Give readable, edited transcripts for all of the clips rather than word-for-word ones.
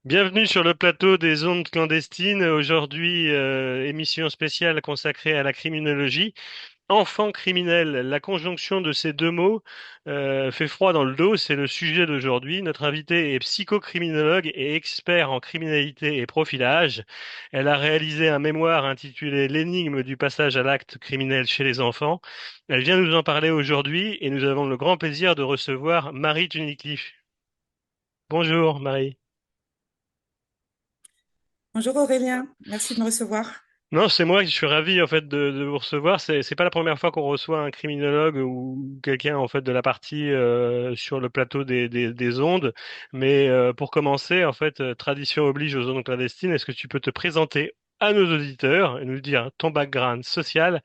Bienvenue sur le plateau des ondes clandestines. Aujourd'hui, émission spéciale consacrée à la criminologie. Enfant criminel, la conjonction de ces deux mots fait froid dans le dos. C'est le sujet d'aujourd'hui. Notre invitée est psychocriminologue et expert en criminalité et profilage. Elle a réalisé un mémoire intitulé L'énigme du passage à l'acte criminel chez les enfants. Elle vient nous en parler aujourd'hui et nous avons le grand plaisir de recevoir Marie Tunicliffe. Bonjour Marie. Bonjour Aurélien, merci de me recevoir. Non, c'est moi, je suis ravi en fait de vous recevoir. C'est pas la première fois qu'on reçoit un criminologue ou quelqu'un en fait de la partie sur le plateau des ondes. Mais pour commencer, en fait, tradition oblige aux ondes clandestines. Est-ce que tu peux te présenter à nos auditeurs et nous dire ton background social,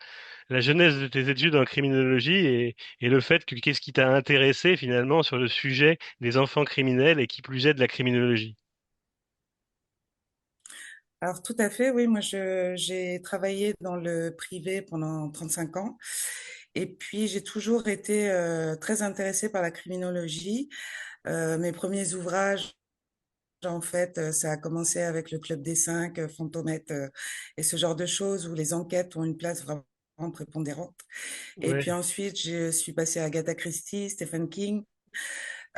la genèse de tes études en criminologie et le fait que qu'est-ce qui t'a intéressé finalement sur le sujet des enfants criminels et qui plus est de la criminologie? Alors tout à fait, oui, j'ai travaillé dans le privé pendant 35 ans et puis j'ai toujours été très intéressée par la criminologie. Mes premiers ouvrages, en fait, ça a commencé avec le Club des Cinq, Fantomètre et ce genre de choses où les enquêtes ont une place vraiment prépondérante. Et puis Ouais. ensuite, je suis passée à Agatha Christie, Stephen King.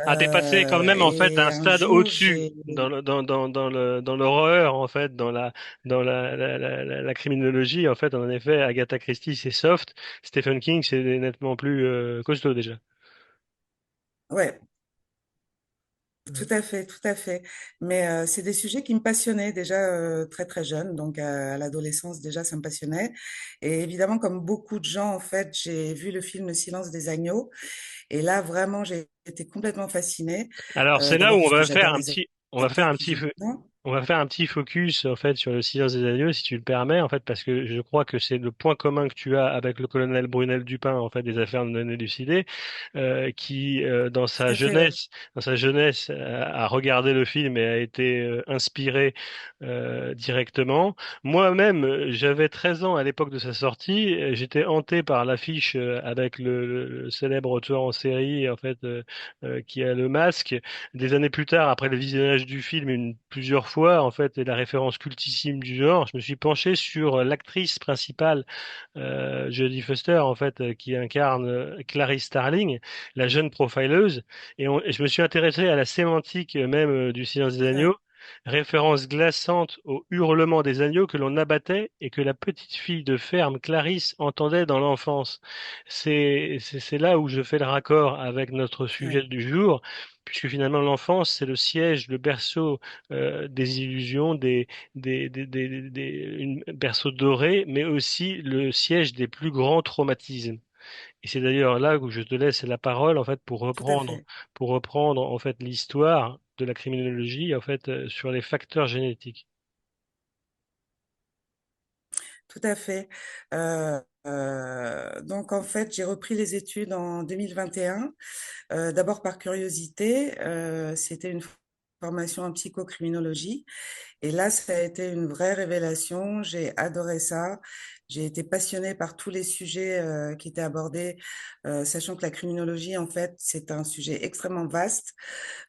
Ah, t'es passé quand même en fait Et un un stade jour, au-dessus j'ai dans l'horreur en fait la criminologie en fait en effet Agatha Christie c'est soft, Stephen King c'est nettement plus costaud déjà. ouais, tout Ouais. à fait, tout à fait. Mais c'est des sujets qui me passionnaient déjà très très jeune, donc à l'adolescence déjà ça me passionnait. Et évidemment, comme beaucoup de gens, en fait, j'ai vu le film Le Silence des agneaux, et là vraiment j'ai été complètement fascinée. Alors c'est là où D'abord on parce que va faire j'adore un les petit on va faire acteurs un qui petit jouent dedans. on va faire un petit focus en fait sur le silence des agneaux si tu le permets en fait parce que je crois que c'est le point commun que tu as avec le colonel Brunel Dupin en fait des affaires non élucidées qui Tout à fait, ouais. dans sa jeunesse a regardé le film et a été inspiré directement. Moi-même j'avais 13 ans à l'époque de sa sortie, j'étais hanté par l'affiche avec le célèbre tueur en série en fait qui a le masque. Des années plus tard, après le visionnage du film plusieurs fois, en fait, et la référence cultissime du genre, je me suis penché sur l'actrice principale, Jodie Foster, en fait, qui incarne Clarice Starling, la jeune profileuse, et je me suis intéressé à la sémantique même du Silence des Ouais, agneaux. Référence glaçante au hurlement des agneaux que l'on abattait et que la petite fille de ferme Clarisse entendait dans l'enfance. C'est là où je fais le raccord avec notre sujet ouais, du jour, puisque finalement l'enfance, c'est le siège, le berceau des illusions, berceau doré, mais aussi le siège des plus grands traumatismes. Et c'est d'ailleurs là où je te laisse la parole en fait tout à fait. pour reprendre en fait l'histoire de la criminologie en fait sur les facteurs génétiques. Tout à fait. Donc en fait, j'ai repris les études en 2021. D'abord par curiosité, c'était une formation en psychocriminologie. Et là, ça a été une vraie révélation. J'ai adoré ça. J'ai été passionnée par tous les sujets qui étaient abordés, sachant que la criminologie, en fait, c'est un sujet extrêmement vaste.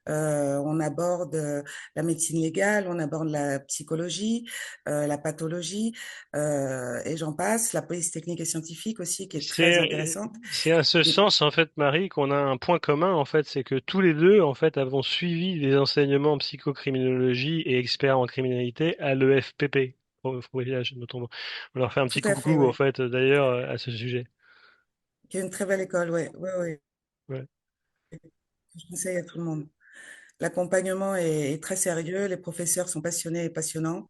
On aborde la médecine légale, on aborde la psychologie, la pathologie, et j'en passe. La police technique et scientifique aussi, qui est très intéressante. C'est à ce Et sens en fait Marie qu'on a un point commun en fait, c'est que tous les deux en fait avons suivi des enseignements en psychocriminologie et experts en criminalité à l'EFPP. On leur fait un tout petit à fait, coucou en ouais. fait d'ailleurs à ce sujet. Qui est une très belle école, ouais, ouais, ouais. Ouais. Je conseille à tout le monde. L'accompagnement est très sérieux, les professeurs sont passionnés et passionnants.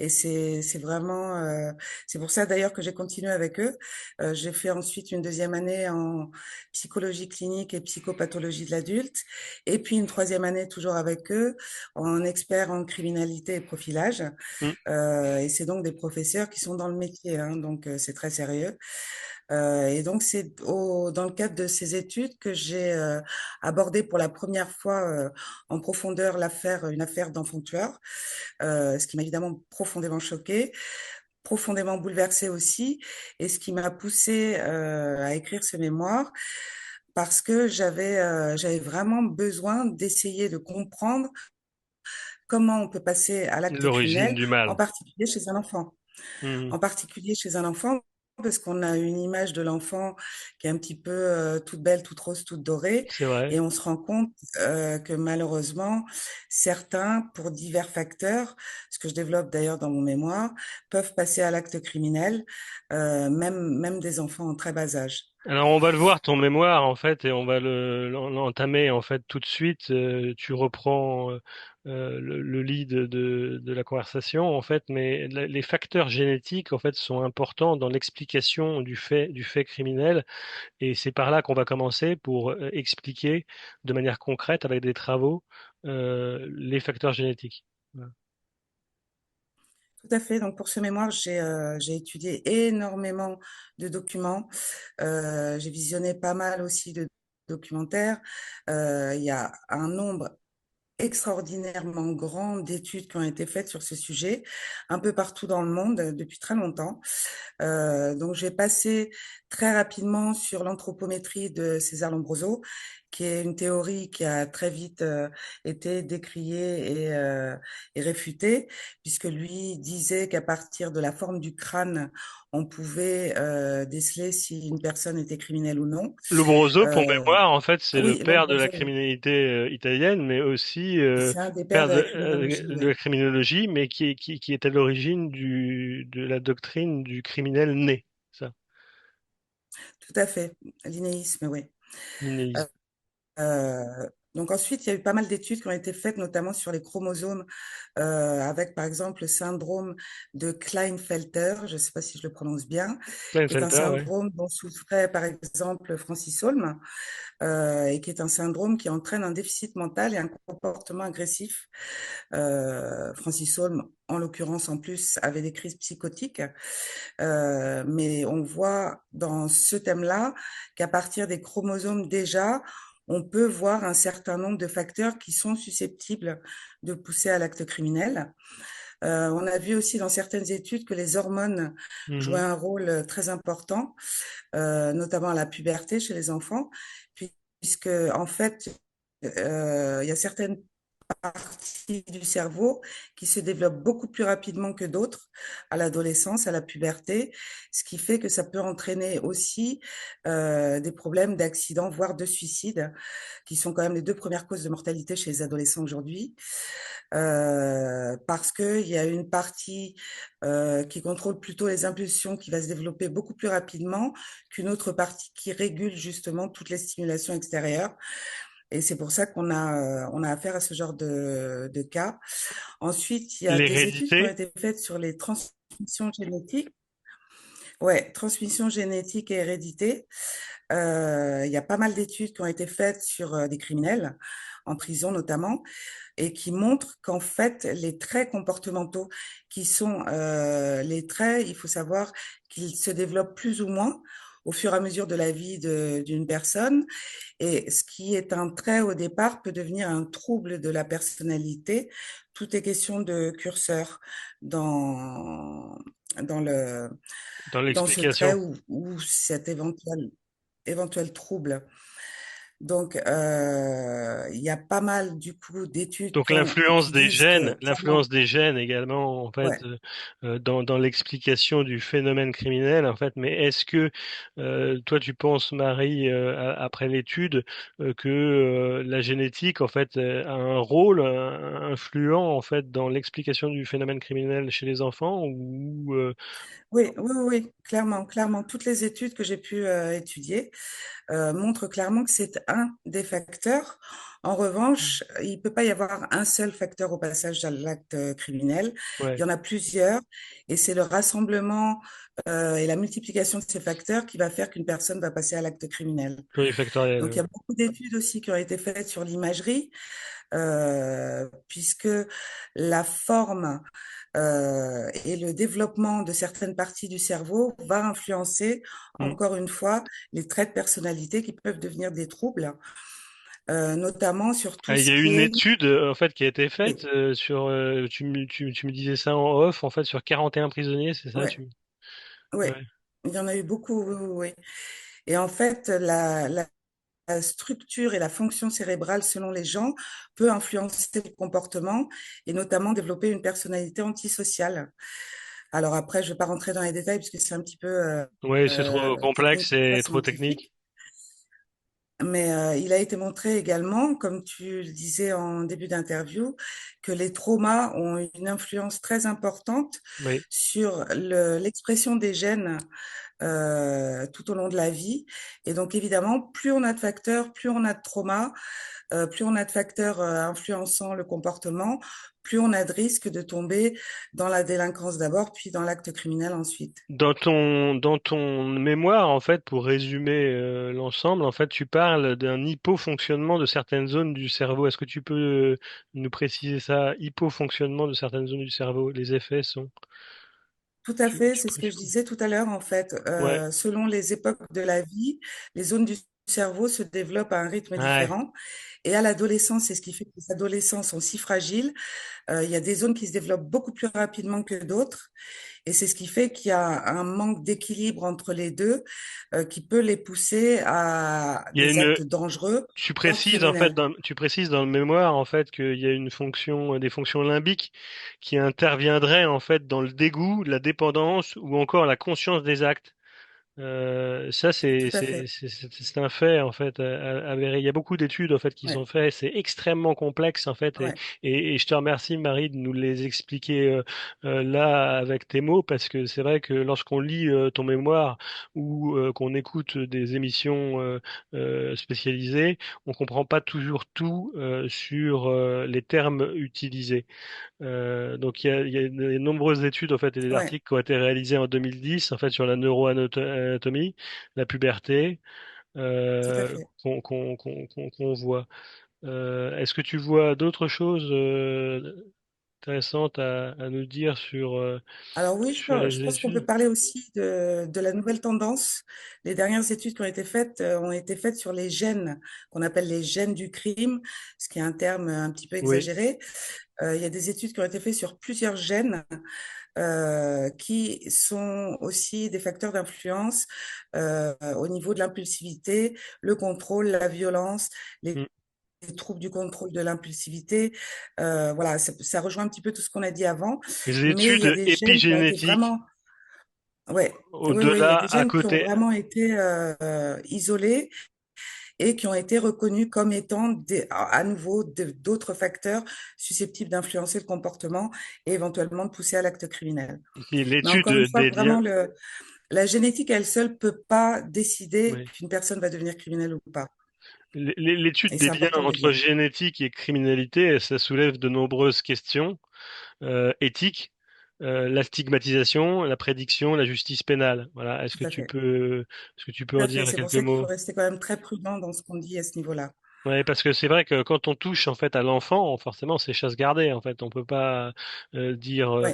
Et c'est vraiment, c'est pour ça d'ailleurs que j'ai continué avec eux. J'ai fait ensuite une deuxième année en psychologie clinique et psychopathologie de l'adulte, et puis une troisième année toujours avec eux en expert en criminalité et profilage. Mm. Et c'est donc des professeurs qui sont dans le métier, hein, donc c'est très sérieux. Et donc c'est dans le cadre de ces études que j'ai abordé pour la première fois en profondeur une affaire d'enfant tueur, ce qui m'a évidemment profondément choquée, profondément bouleversée aussi, et ce qui m'a poussée à écrire ce mémoire, parce que j'avais vraiment besoin d'essayer de comprendre comment on peut passer à l'acte L'origine criminel, du en mal. particulier chez un enfant. Mhm. En particulier chez un enfant, parce qu'on a une image de l'enfant qui est un petit peu toute belle, toute rose, toute dorée, C'est vrai. et on se rend compte que malheureusement, certains, pour divers facteurs, ce que je développe d'ailleurs dans mon mémoire, peuvent passer à l'acte criminel, même des enfants en très bas âge. Alors on va le voir ton mémoire en fait et on va l'entamer en fait tout de suite. Tu reprends le lead de la conversation en fait, mais les facteurs génétiques en fait sont importants dans l'explication du fait criminel et c'est par là qu'on va commencer pour expliquer de manière concrète avec des travaux les facteurs génétiques. Voilà. Tout à fait. Donc pour ce mémoire, j'ai étudié énormément de documents. J'ai visionné pas mal aussi de documentaires. Il y a un nombre extraordinairement grand d'études qui ont été faites sur ce sujet, un peu partout dans le monde depuis très longtemps. Donc, je vais passer très rapidement sur l'anthropométrie de César Lombroso, qui est une théorie qui a très vite été décriée et réfutée, puisque lui disait qu'à partir de la forme du crâne, on pouvait déceler si une personne était criminelle ou non. Lombroso, pour Euh, mémoire, en fait, c'est le oui, père de la Lombroso, oui. criminalité italienne, mais aussi C'est un des pères père de la criminologie, de oui. la criminologie, mais qui est à l'origine de la doctrine du criminel né. Ça, Tout à fait. L'innéisme, oui. l'innéisme. Donc ensuite, il y a eu pas mal d'études qui ont été faites, notamment sur les chromosomes, avec par exemple le syndrome de Klinefelter, je ne sais pas si je le prononce bien, qui est un Klinefelter, ouais. syndrome dont souffrait par exemple Francis Holm, et qui est un syndrome qui entraîne un déficit mental et un comportement agressif. Francis Holm, en l'occurrence en plus, avait des crises psychotiques, mais on voit dans ce thème-là qu'à partir des chromosomes déjà, on peut voir un certain nombre de facteurs qui sont susceptibles de pousser à l'acte criminel. On a vu aussi dans certaines études que les hormones jouaient Mhm. un rôle très important, notamment à la puberté chez les enfants, puisque en fait, il y a certaines parties du cerveau qui se développent beaucoup plus rapidement que d'autres à l'adolescence, à la puberté, ce qui fait que ça peut entraîner aussi des problèmes d'accident, voire de suicide, qui sont quand même les deux premières causes de mortalité chez les adolescents aujourd'hui, parce qu'il y a une partie qui contrôle plutôt les impulsions qui va se développer beaucoup plus rapidement qu'une autre partie qui régule justement toutes les stimulations extérieures. Et c'est pour ça on a affaire à ce genre de cas. Ensuite, il y a des études qui ont L'hérédité. été faites sur les transmissions génétiques. Ouais, transmission génétique et hérédité. Il y a pas mal d'études qui ont été faites sur des criminels, en prison notamment, et qui montrent qu'en fait, les traits comportementaux qui sont les traits, il faut savoir qu'ils se développent plus ou moins au fur et à mesure de la vie d'une personne. Et ce qui est un trait au départ peut devenir un trouble de la personnalité. Tout est question de curseur dans, dans le, Dans dans ce trait l'explication. ou cet éventuel trouble. Donc, il y a pas mal, du coup, d'études Donc l'influence qui des disent gènes, que, clairement, également en fait ouais, dans l'explication du phénomène criminel en fait. Mais est-ce que toi tu penses Marie après l'étude que la génétique en fait a un rôle influent en fait dans l'explication du phénomène criminel chez les enfants ou oui, oui, oui, oui, clairement, clairement, toutes les études que j'ai pu étudier montrent clairement que c'est un des facteurs. En revanche, il ne peut pas y avoir un seul facteur au passage à l'acte criminel. Il ouais y en a plusieurs, et c'est le rassemblement et la multiplication de ces facteurs qui va faire qu'une personne va passer à l'acte criminel. plurifactoriel? Donc, il y a beaucoup d'études aussi qui ont été faites sur l'imagerie, puisque la forme et le développement de certaines parties du cerveau va influencer, Hmm. encore une fois, les traits de personnalité qui peuvent devenir des troubles, notamment sur tout Ah, il y ce a qui une est... étude en fait qui a été faite Oui, sur tu me disais ça en off en fait sur 41 prisonniers, c'est ça ouais, ouais. ouais. Il y en a eu beaucoup, oui, oui, oui. Et en fait, structure et la fonction cérébrale selon les gens peut influencer le comportement et notamment développer une personnalité antisociale. Alors après, je ne vais pas rentrer dans les détails puisque c'est un petit peu Oui, c'est trop technique complexe et très et trop technique. scientifique. Mais il a été montré également, comme tu le disais en début d'interview, que les traumas ont une influence très importante Oui. sur l'expression des gènes tout au long de la vie. Et donc évidemment, plus on a de facteurs, plus on a de traumas, plus on a de facteurs influençant le comportement, plus on a de risques de tomber dans la délinquance d'abord, puis dans l'acte criminel ensuite. Dans ton mémoire, en fait, pour résumer l'ensemble, en fait, tu parles d'un hypofonctionnement de certaines zones du cerveau. Est-ce que tu peux nous préciser ça? Hypofonctionnement de certaines zones du cerveau. Les effets sont. Tout à Tu, fait, tu c'est ce que je précises. disais tout à l'heure en fait. Ouais. Selon les époques de la vie, les zones du cerveau se développent à un rythme Ouais. différent. Et à l'adolescence, c'est ce qui fait que les adolescents sont si fragiles. Il y a des zones qui se développent beaucoup plus rapidement que d'autres. Et c'est ce qui fait qu'il y a un manque d'équilibre entre les deux qui peut les pousser à Il y a des une. actes dangereux, Tu voire précises en fait, criminels. tu précises dans le mémoire en fait qu'il y a une fonction, des fonctions limbiques qui interviendraient en fait dans le dégoût, la dépendance ou encore la conscience des actes. Ça, Tout à fait. c'est un fait en fait avéré. Il y a beaucoup d'études en fait qui Ouais, sont faites. C'est extrêmement complexe en fait ouais, et je te remercie Marie de nous les expliquer là avec tes mots parce que c'est vrai que lorsqu'on lit ton mémoire ou qu'on écoute des émissions spécialisées, on comprend pas toujours tout sur les termes utilisés. Donc il y a de nombreuses études en fait et des ouais, articles qui ont été réalisés en 2010 en fait sur la neuroanatomie, la puberté tout à fait. qu'on voit. Est-ce que tu vois d'autres choses intéressantes à nous dire Alors oui, sur je les pense qu'on peut études? parler aussi de la nouvelle tendance. Les dernières études qui ont été faites sur les gènes, qu'on appelle les gènes du crime, ce qui est un terme un petit peu Oui. exagéré. Il y a des études qui ont été faites sur plusieurs gènes qui sont aussi des facteurs d'influence au niveau de l'impulsivité, le contrôle, la violence, Mm. les troubles du contrôle de l'impulsivité. Voilà, ça rejoint un petit peu tout ce qu'on a dit avant, Les mais il y a études des gènes qui ont été épigénétiques vraiment, ouais, oui, il y a au-delà, des à gènes qui ont côté. vraiment été isolés et qui ont été reconnus comme étant à nouveau d'autres facteurs susceptibles d'influencer le comportement et éventuellement de pousser à l'acte criminel. Mais L'étude encore une fois, des liens. vraiment, la génétique elle seule peut pas décider Oui. qu'une personne va devenir criminelle ou pas. L'étude Et des c'est liens important de le entre dire. génétique et criminalité, ça soulève de nombreuses questions éthiques, la stigmatisation, la prédiction, la justice pénale. Voilà. Tout à fait. Est-ce que tu peux Tout en à fait. dire C'est pour quelques ça qu'il faut mots? rester quand même très prudent dans ce qu'on dit à ce niveau-là. Ouais, parce que c'est vrai que quand on touche en fait à l'enfant, forcément c'est chasse gardée. En fait, on peut pas dire Oui,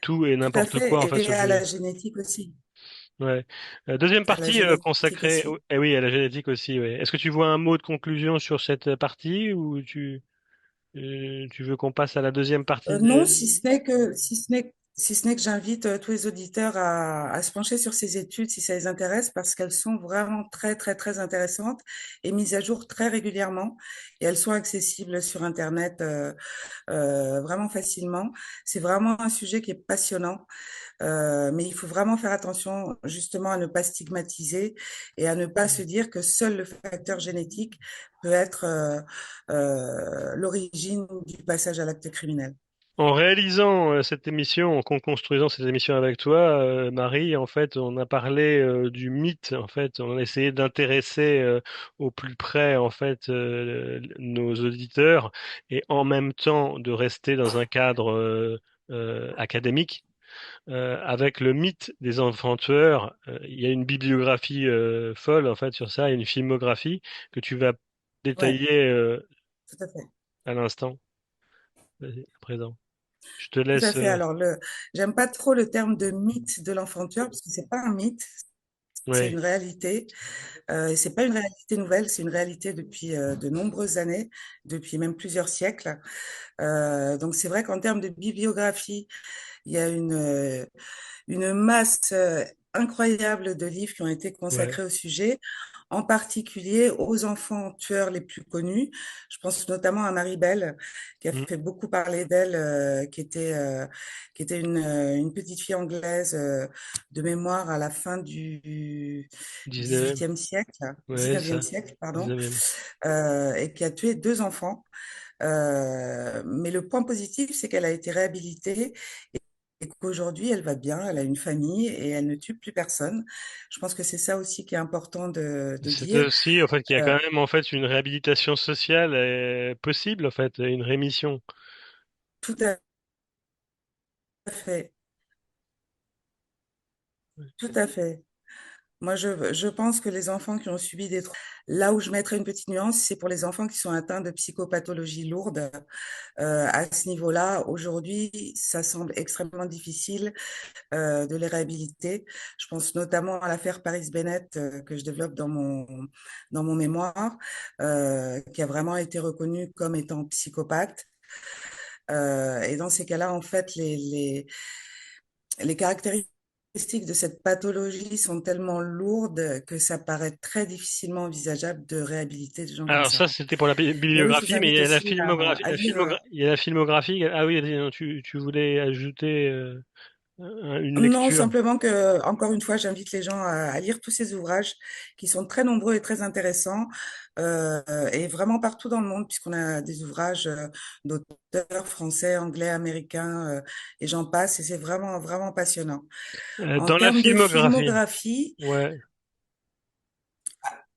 tout et tout à n'importe quoi en fait. fait Et sur le à sujet. la génétique aussi. Ouais. Deuxième À la partie génétique consacrée. aussi. Eh oui, à la génétique aussi. Ouais. Est-ce que tu vois un mot de conclusion sur cette partie ou tu veux qu'on passe à la deuxième partie Non, de... si ce n'est que j'invite tous les auditeurs à se pencher sur ces études si ça les intéresse, parce qu'elles sont vraiment très, très, très intéressantes et mises à jour très régulièrement. Et elles sont accessibles sur Internet vraiment facilement. C'est vraiment un sujet qui est passionnant, mais il faut vraiment faire attention justement à ne pas stigmatiser et à ne pas se dire que seul le facteur génétique peut être l'origine du passage à l'acte criminel. En réalisant cette émission, en construisant cette émission avec toi, Marie, en fait, on a parlé du mythe. En fait, on a essayé d'intéresser au plus près, en fait, nos auditeurs et en même temps de rester dans un cadre académique. Avec le mythe des enfants tueurs, il y a une bibliographie folle, en fait, sur ça, et une filmographie que tu vas Ouais, détailler tout à fait. à l'instant, à présent. Je te Tout à laisse. fait. Alors, j'aime pas trop le terme de mythe de l'enfant tueur parce que c'est pas un mythe, c'est Ouais. une réalité. Et c'est pas une réalité nouvelle, c'est une réalité depuis de nombreuses années, depuis même plusieurs siècles. Donc, c'est vrai qu'en termes de bibliographie, il y a une masse incroyable de livres qui ont été Ouais. consacrés au sujet. en particulier aux enfants tueurs les plus connus. Je pense notamment à Marie-Belle, qui a Mm. fait beaucoup parler d'elle, qui était une petite fille anglaise de mémoire à la fin du 19e. 18e siècle, Ouais, 19e ça. siècle, pardon, 19e. et qui a tué deux enfants. Mais le point positif, c'est qu'elle a été réhabilitée et qu'aujourd'hui, elle va bien, elle a une famille et elle ne tue plus personne. Je pense que c'est ça aussi qui est important de C'est dire. aussi, en fait, qu'il y a Euh, quand même, en fait, une réhabilitation sociale possible, en fait, une rémission. Tout à fait, tout à fait. Moi, je pense que les enfants qui ont subi des traumas, là où je mettrais une petite nuance, c'est pour les enfants qui sont atteints de psychopathologies lourdes. À ce niveau-là, aujourd'hui, ça semble extrêmement difficile de les réhabiliter. Je pense notamment à l'affaire Paris Bennett que je développe dans mon mémoire, qui a vraiment été reconnue comme étant psychopathe. Et dans ces cas-là, en fait, les caractéristiques de cette pathologie sont tellement lourdes que ça paraît très difficilement envisageable de réhabiliter des gens comme Alors ça. ça, c'était pour la Mais oui, je vous bibliographie, mais il invite y a la aussi filmographie, à lire. il y a la filmographie. Ah oui, non, tu voulais ajouter une Non, lecture. simplement que, encore une fois, j'invite les gens à lire tous ces ouvrages qui sont très nombreux et très intéressants, et vraiment partout dans le monde, puisqu'on a des ouvrages d'auteurs français, anglais, américains, et j'en passe, et c'est vraiment, vraiment passionnant. En Dans la termes de filmographie. filmographie, Ouais.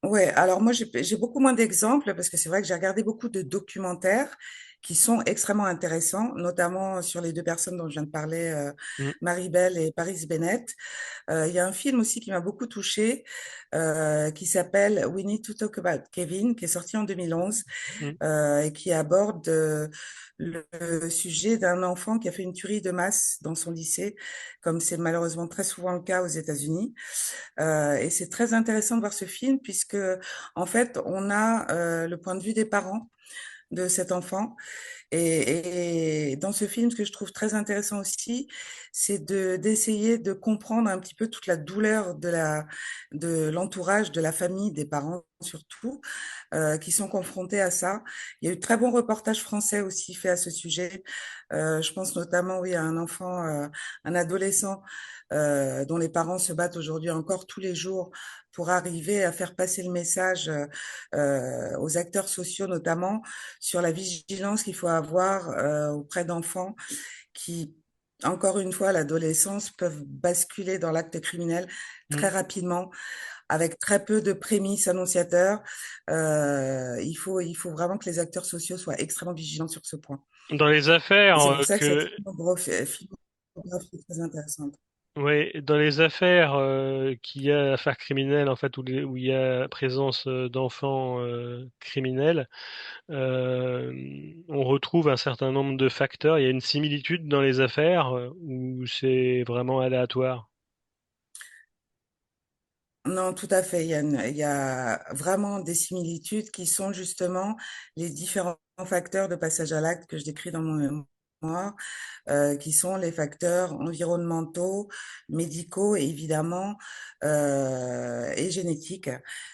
ouais, alors moi j'ai beaucoup moins d'exemples parce que c'est vrai que j'ai regardé beaucoup de documentaires qui sont extrêmement intéressants, notamment sur les deux personnes dont je viens de parler, Mm, Marie-Belle et Paris Bennett. Il y a un film aussi qui m'a beaucoup touchée, qui s'appelle We Need to Talk About Kevin, qui est sorti en 2011 mm, et qui aborde le sujet d'un enfant qui a fait une tuerie de masse dans son lycée, comme c'est malheureusement très souvent le cas aux États-Unis. Et c'est très intéressant de voir ce film puisque, en fait, on a le point de vue des parents de cet enfant et dans ce film, ce que je trouve très intéressant aussi, c'est d'essayer de comprendre un petit peu toute la douleur de l'entourage, de la famille, des parents surtout, qui sont confrontés à ça. Il y a eu de très bons reportages français aussi faits à ce sujet. Je pense notamment, oui, à un enfant, un adolescent, dont les parents se battent aujourd'hui encore tous les jours pour arriver à faire passer le message aux acteurs sociaux notamment sur la vigilance qu'il faut avoir auprès d'enfants qui, encore une fois, à l'adolescence, peuvent basculer dans l'acte criminel très mm. rapidement, avec très peu de prémices annonciateurs. Il faut vraiment que les acteurs sociaux soient extrêmement vigilants sur ce point. Dans les Et affaires c'est pour ça que cette que filmographie est très intéressante. Oui, dans les affaires qu'il y a, affaires criminelles en fait, où il y a présence d'enfants criminels, on retrouve un certain nombre de facteurs. Il y a une similitude dans les affaires où c'est vraiment aléatoire. Non, tout à fait. Il y a vraiment des similitudes qui sont justement les différents facteurs de passage à l'acte que je décris dans mon mémoire, qui sont les facteurs environnementaux, médicaux et évidemment et génétiques.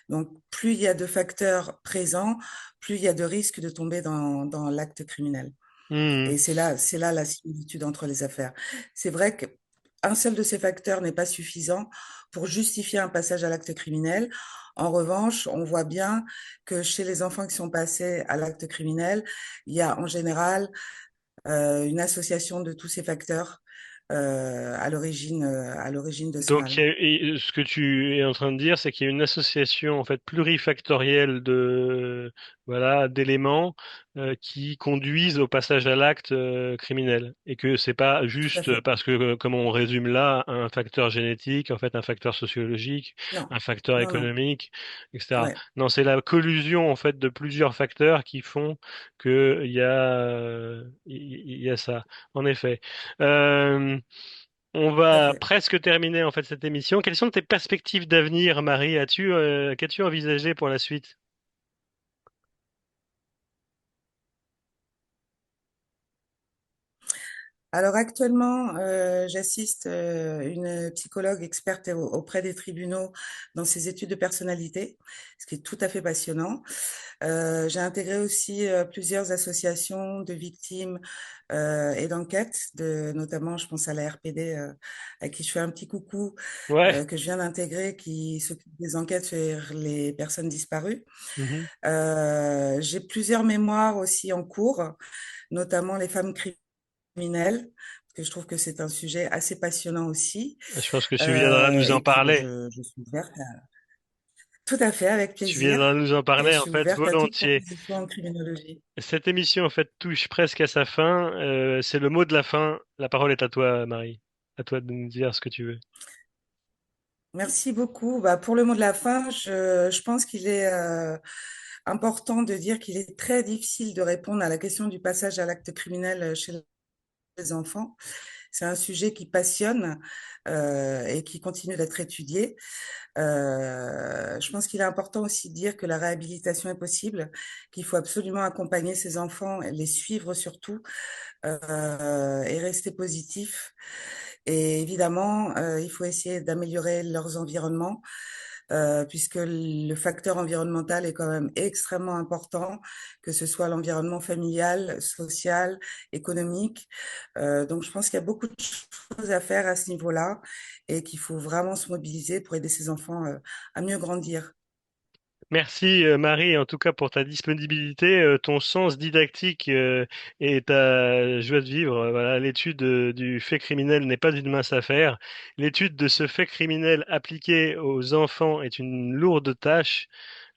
Donc, plus il y a de facteurs présents, plus il y a de risques de tomber dans l'acte criminel. Hmm. Et c'est là la similitude entre les affaires. C'est vrai qu'un seul de ces facteurs n'est pas suffisant pour justifier un passage à l'acte criminel. En revanche, on voit bien que chez les enfants qui sont passés à l'acte criminel, il y a en général une association de tous ces facteurs à l'origine de ce Donc, mal. ce que tu es en train de dire, c'est qu'il y a une association en fait plurifactorielle de voilà d'éléments qui conduisent au passage à l'acte criminel, et que c'est pas Tout à juste fait. parce que, comme on résume là, un facteur génétique, en fait, un facteur sociologique, Non, un facteur non, non. économique, etc. Ouais. Non, c'est la collusion en fait de plusieurs facteurs qui font que il y a ça. En effet. Euh, on Tout à va fait. presque terminer en fait cette émission. Quelles sont tes perspectives d'avenir, Marie? Qu'as-tu envisagé pour la suite? Alors actuellement, j'assiste une psychologue experte auprès des tribunaux dans ses études de personnalité, ce qui est tout à fait passionnant. J'ai intégré aussi plusieurs associations de victimes et d'enquête, notamment je pense à la RPD, à qui je fais un petit coucou, Ouais. que je viens d'intégrer, qui s'occupe des enquêtes sur les personnes disparues. Mhm. J'ai plusieurs mémoires aussi en cours, notamment les femmes criminelles, parce que je trouve que c'est un sujet assez passionnant aussi. Je pense que tu viendras nous en Et puis, parler. je suis ouverte tout à fait, avec Tu plaisir. viendras nous en Et je parler, en suis fait, ouverte à toute volontiers. proposition en criminologie. Cette émission, en fait, touche presque à sa fin. C'est le mot de la fin. La parole est à toi, Marie. À toi de nous dire ce que tu veux. Merci beaucoup. Bah, pour le mot de la fin, je pense qu'il est important de dire qu'il est très difficile de répondre à la question du passage à l'acte criminel chez les enfants. C'est un sujet qui passionne et qui continue d'être étudié. Je pense qu'il est important aussi de dire que la réhabilitation est possible, qu'il faut absolument accompagner ces enfants, les suivre surtout et rester positif. Et évidemment, il faut essayer d'améliorer leurs environnements, puisque le facteur environnemental est quand même extrêmement important, que ce soit l'environnement familial, social, économique. Donc, je pense qu'il y a beaucoup de choses à faire à ce niveau-là et qu'il faut vraiment se mobiliser pour aider ces enfants à mieux grandir. Merci Marie, en tout cas pour ta disponibilité, ton sens didactique et ta joie de vivre. Voilà, l'étude du fait criminel n'est pas une mince affaire. L'étude de ce fait criminel appliqué aux enfants est une lourde tâche,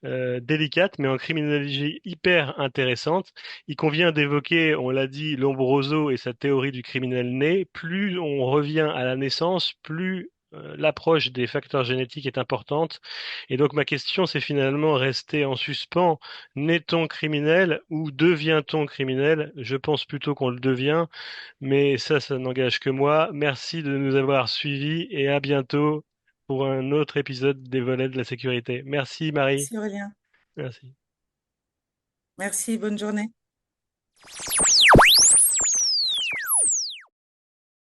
délicate, mais en criminologie hyper intéressante. Il convient d'évoquer, on l'a dit, Lombroso et sa théorie du criminel né. Plus on revient à la naissance, plus l'approche des facteurs génétiques est importante. Et donc ma question, c'est finalement rester en suspens. Naît-on criminel ou devient-on criminel? Je pense plutôt qu'on le devient, mais ça n'engage que moi. Merci de nous avoir suivis et à bientôt pour un autre épisode des volets de la sécurité. Merci Marie. Merci Aurélien. Merci. Merci, bonne journée.